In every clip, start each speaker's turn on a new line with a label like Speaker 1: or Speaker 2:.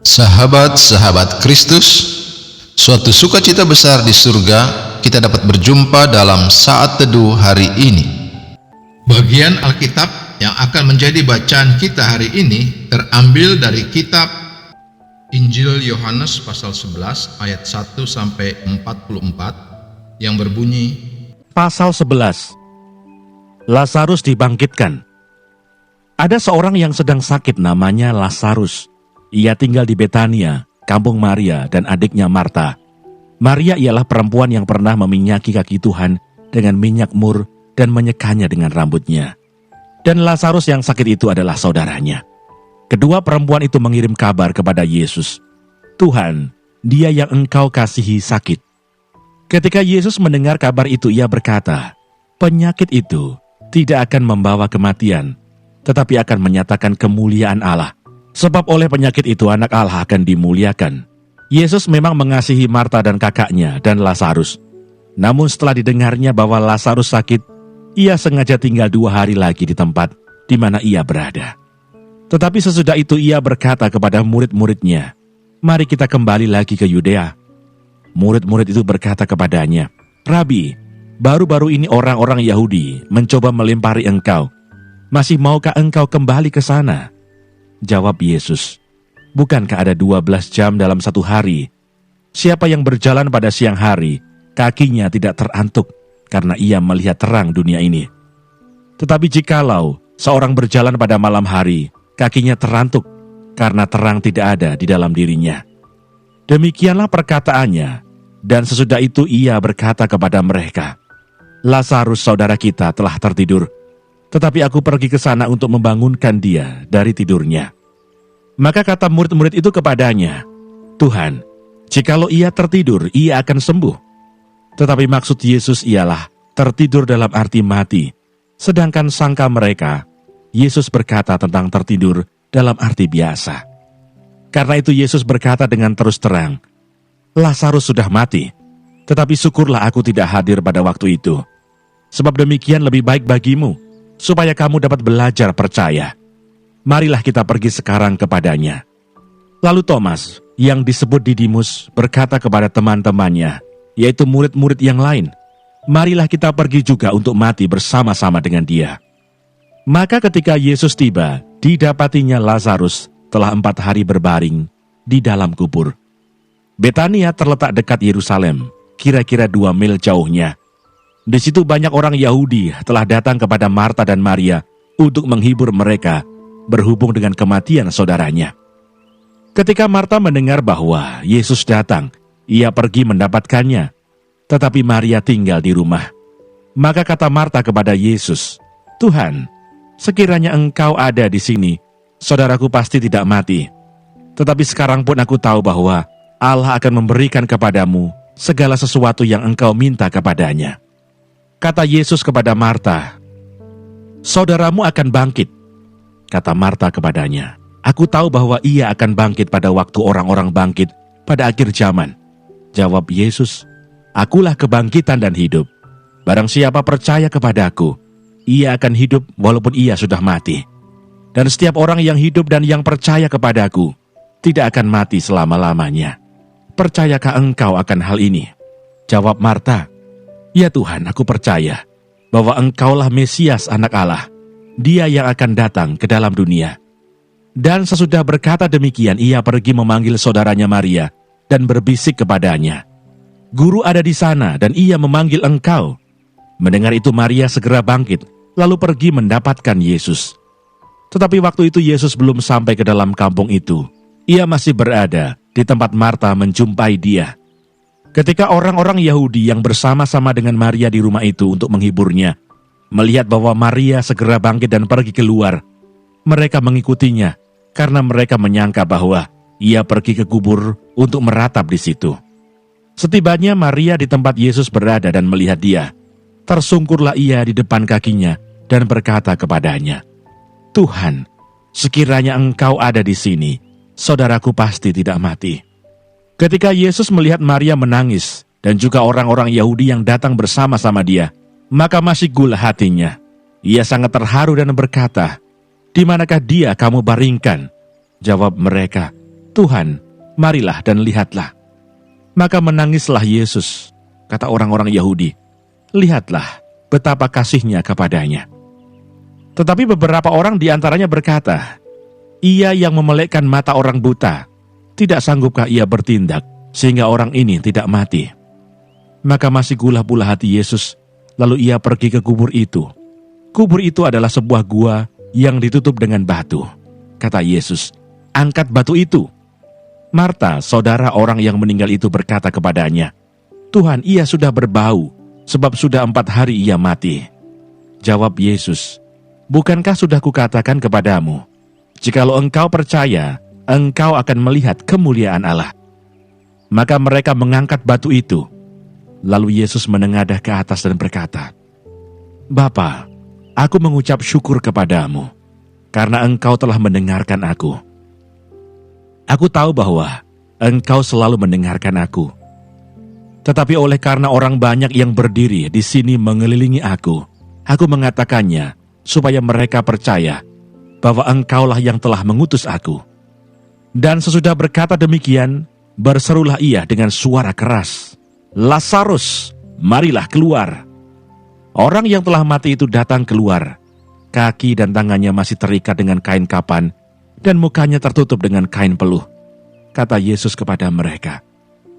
Speaker 1: Sahabat-sahabat Kristus, suatu sukacita besar di surga kita dapat berjumpa dalam saat teduh hari ini. Bagian Alkitab yang akan menjadi bacaan kita hari ini terambil dari kitab Injil Yohanes pasal 11 ayat 1 sampai 44 yang berbunyi,
Speaker 2: Pasal 11. Lazarus dibangkitkan. Ada seorang yang sedang sakit namanya Lazarus. Ia tinggal di Betania, kampung Maria dan adiknya Marta. Maria ialah perempuan yang pernah meminyaki kaki Tuhan dengan minyak mur dan menyekanya dengan rambutnya. Dan Lazarus yang sakit itu adalah saudaranya. Kedua perempuan itu mengirim kabar kepada Yesus, "Tuhan, dia yang engkau kasihi sakit." Ketika Yesus mendengar kabar itu, ia berkata, "Penyakit itu tidak akan membawa kematian, tetapi akan menyatakan kemuliaan Allah. Sebab oleh penyakit itu anak Allah akan dimuliakan." Yesus memang mengasihi Marta dan kakaknya dan Lazarus. Namun setelah didengarnya bahwa Lazarus sakit, ia sengaja tinggal 2 hari lagi di tempat di mana ia berada. Tetapi sesudah itu ia berkata kepada murid-muridnya, "Mari kita kembali lagi ke Yudea." Murid-murid itu berkata kepadanya, "Rabi, baru-baru ini orang-orang Yahudi mencoba melempari engkau. Masih maukah engkau kembali ke sana?" Jawab Yesus, "Bukankah ada 12 jam dalam satu hari? Siapa yang berjalan pada siang hari, kakinya tidak terantuk, karena ia melihat terang dunia ini. Tetapi jikalau seorang berjalan pada malam hari, kakinya terantuk, karena terang tidak ada di dalam dirinya." Demikianlah perkataannya, dan sesudah itu ia berkata kepada mereka, "Lazarus saudara kita telah tertidur, tetapi aku pergi ke sana untuk membangunkan dia dari tidurnya." Maka kata murid-murid itu kepadanya, "Tuhan, jikalau ia tertidur, ia akan sembuh." Tetapi maksud Yesus ialah tertidur dalam arti mati, sedangkan sangka mereka, Yesus berkata tentang tertidur dalam arti biasa. Karena itu Yesus berkata dengan terus terang, "Lazarus sudah mati, tetapi syukurlah aku tidak hadir pada waktu itu. Sebab demikian lebih baik bagimu, supaya kamu dapat belajar percaya. Marilah kita pergi sekarang kepadanya." Lalu Thomas, yang disebut Didimus, berkata kepada teman-temannya, yaitu murid-murid yang lain, "Marilah kita pergi juga untuk mati bersama-sama dengan dia." Maka ketika Yesus tiba, didapatinya Lazarus telah 4 hari berbaring di dalam kubur. Betania terletak dekat Yerusalem, kira-kira 2 mil jauhnya. Di situ banyak orang Yahudi telah datang kepada Marta dan Maria untuk menghibur mereka berhubung dengan kematian saudaranya. Ketika Marta mendengar bahwa Yesus datang, ia pergi mendapatkannya, tetapi Maria tinggal di rumah. Maka kata Marta kepada Yesus, "Tuhan, sekiranya engkau ada di sini, saudaraku pasti tidak mati. Tetapi sekarang pun aku tahu bahwa Allah akan memberikan kepadamu segala sesuatu yang engkau minta kepadanya." Kata Yesus kepada Marta, "Saudaramu akan bangkit." Kata Marta kepadanya, "Aku tahu bahwa ia akan bangkit pada waktu orang-orang bangkit pada akhir zaman." Jawab Yesus, "Akulah kebangkitan dan hidup. Barang siapa percaya kepadaku, ia akan hidup walaupun ia sudah mati. Dan setiap orang yang hidup dan yang percaya kepadaku tidak akan mati selama-lamanya. Percayakah engkau akan hal ini?" Jawab Marta, "Ya Tuhan, aku percaya bahwa engkaulah Mesias anak Allah, dia yang akan datang ke dalam dunia." Dan sesudah berkata demikian, ia pergi memanggil saudaranya Maria dan berbisik kepadanya, "Guru ada di sana dan ia memanggil engkau." Mendengar itu Maria segera bangkit, lalu pergi mendapatkan Yesus. Tetapi waktu itu Yesus belum sampai ke dalam kampung itu. Ia masih berada di tempat Marta menjumpai dia. Ketika orang-orang Yahudi yang bersama-sama dengan Maria di rumah itu untuk menghiburnya, melihat bahwa Maria segera bangkit dan pergi keluar, mereka mengikutinya karena mereka menyangka bahwa ia pergi ke kubur untuk meratap di situ. Setibanya Maria di tempat Yesus berada dan melihat dia, tersungkurlah ia di depan kakinya dan berkata kepadanya, "Tuhan, sekiranya engkau ada di sini, saudaraku pasti tidak mati." Ketika Yesus melihat Maria menangis dan juga orang-orang Yahudi yang datang bersama-sama dia, maka masih gula hatinya. Ia sangat terharu dan berkata, "Di manakah dia kamu baringkan?" Jawab mereka, "Tuhan, marilah dan lihatlah." Maka menangislah Yesus, kata orang-orang Yahudi. Lihatlah betapa kasihnya kepadanya. Tetapi beberapa orang di antaranya berkata, "Ia yang memelekkan mata orang buta, tidak sanggupkah ia bertindak sehingga orang ini tidak mati?" Maka masih gulah pula hati Yesus, lalu ia pergi ke kubur itu. Kubur itu adalah sebuah gua yang ditutup dengan batu. Kata Yesus, "Angkat batu itu." Marta, saudara orang yang meninggal itu, berkata kepadanya, "Tuhan, ia sudah berbau, sebab sudah 4 hari ia mati." Jawab Yesus, "Bukankah sudah kukatakan kepadamu, jikalau engkau percaya, engkau akan melihat kemuliaan Allah?" Maka mereka mengangkat batu itu. Lalu Yesus menengadah ke atas dan berkata, "Bapa, aku mengucap syukur kepadamu, karena engkau telah mendengarkan aku. Aku tahu bahwa engkau selalu mendengarkan aku. Tetapi oleh karena orang banyak yang berdiri di sini mengelilingi aku mengatakannya supaya mereka percaya bahwa engkaulah yang telah mengutus aku." Dan sesudah berkata demikian, berserulah ia dengan suara keras, "Lazarus, marilah keluar." Orang yang telah mati itu datang keluar. Kaki dan tangannya masih terikat dengan kain kapan, dan mukanya tertutup dengan kain peluh. Kata Yesus kepada mereka,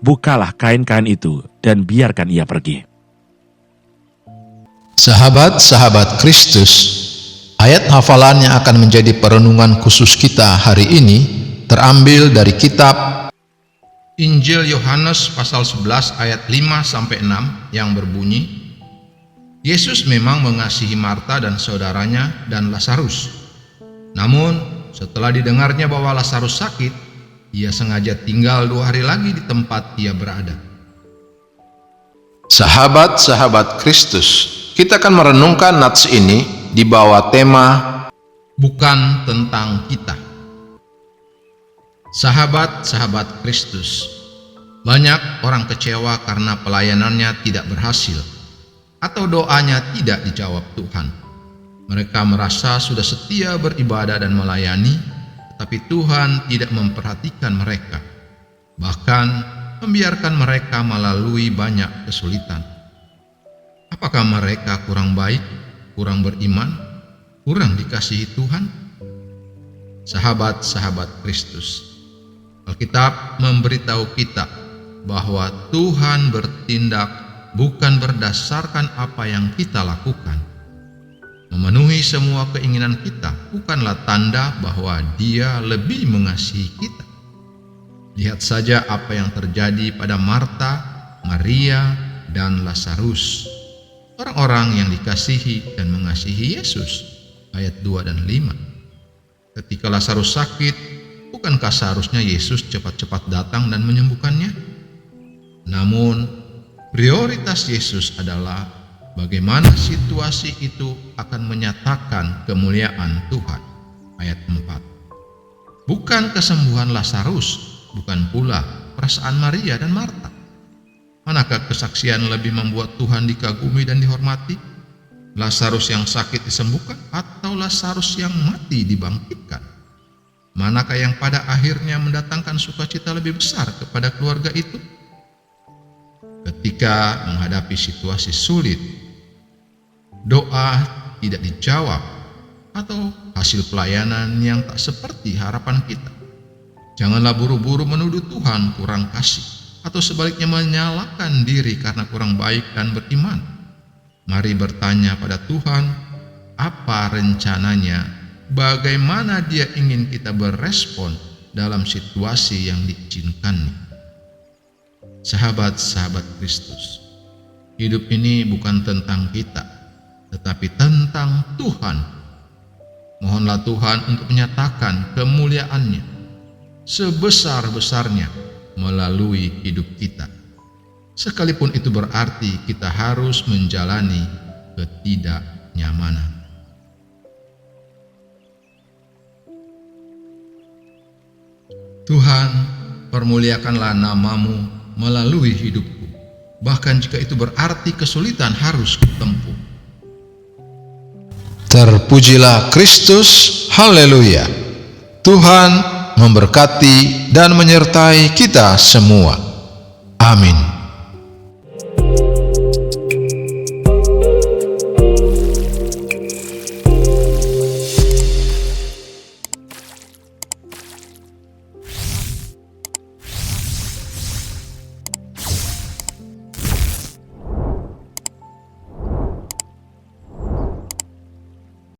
Speaker 2: "Bukalah kain-kain itu dan biarkan ia pergi."
Speaker 1: Sahabat-sahabat Kristus, ayat hafalan yang akan menjadi perenungan khusus kita hari ini terambil dari kitab Injil Yohanes pasal 11 ayat 5-6 yang berbunyi, Yesus memang mengasihi Marta dan saudaranya dan Lazarus. Namun setelah didengarnya bahwa Lazarus sakit, ia sengaja tinggal 2 hari lagi di tempat ia berada. Sahabat-sahabat Kristus, kita akan merenungkan nats ini di bawah tema bukan tentang kita. Sahabat-sahabat Kristus, banyak orang kecewa karena pelayanannya tidak berhasil atau doanya tidak dijawab Tuhan. Mereka merasa sudah setia beribadah dan melayani, tetapi Tuhan tidak memperhatikan mereka, bahkan membiarkan mereka melalui banyak kesulitan. Apakah mereka kurang baik, kurang beriman, kurang dikasihi Tuhan? Sahabat-sahabat Kristus, Alkitab memberitahu kita bahwa Tuhan bertindak bukan berdasarkan apa yang kita lakukan. Memenuhi semua keinginan kita bukanlah tanda bahwa Dia lebih mengasihi kita. Lihat saja apa yang terjadi pada Marta, Maria, dan Lazarus, orang-orang yang dikasihi dan mengasihi Yesus. Ayat 2 dan 5. Ketika Lazarus sakit, bukankah seharusnya Yesus cepat-cepat datang dan menyembuhkannya? Namun, prioritas Yesus adalah bagaimana situasi itu akan menyatakan kemuliaan Tuhan. Ayat 4. Bukan kesembuhan Lazarus, bukan pula perasaan Maria dan Marta. Manakah kesaksian lebih membuat Tuhan dikagumi dan dihormati? Lazarus yang sakit disembuhkan atau Lazarus yang mati dibangkitkan? Manakah yang pada akhirnya mendatangkan sukacita lebih besar kepada keluarga itu? Ketika menghadapi situasi sulit, doa tidak dijawab, atau hasil pelayanan yang tak seperti harapan kita, janganlah buru-buru menuduh Tuhan kurang kasih, atau sebaliknya menyalahkan diri karena kurang baik dan beriman. Mari bertanya pada Tuhan, apa rencananya, bagaimana Dia ingin kita berespon dalam situasi yang diizinkannya. Sahabat-sahabat Kristus, hidup ini bukan tentang kita, tetapi tentang Tuhan. Mohonlah Tuhan untuk menyatakan kemuliaan-Nya sebesar-besarnya melalui hidup kita, sekalipun itu berarti kita harus menjalani ketidaknyamanan. Tuhan, permuliakanlah nama-Mu melalui hidupku, bahkan jika itu berarti kesulitan harus kutempuh. Terpujilah Kristus, haleluya. Tuhan memberkati, dan menyertai kita semua. Amin.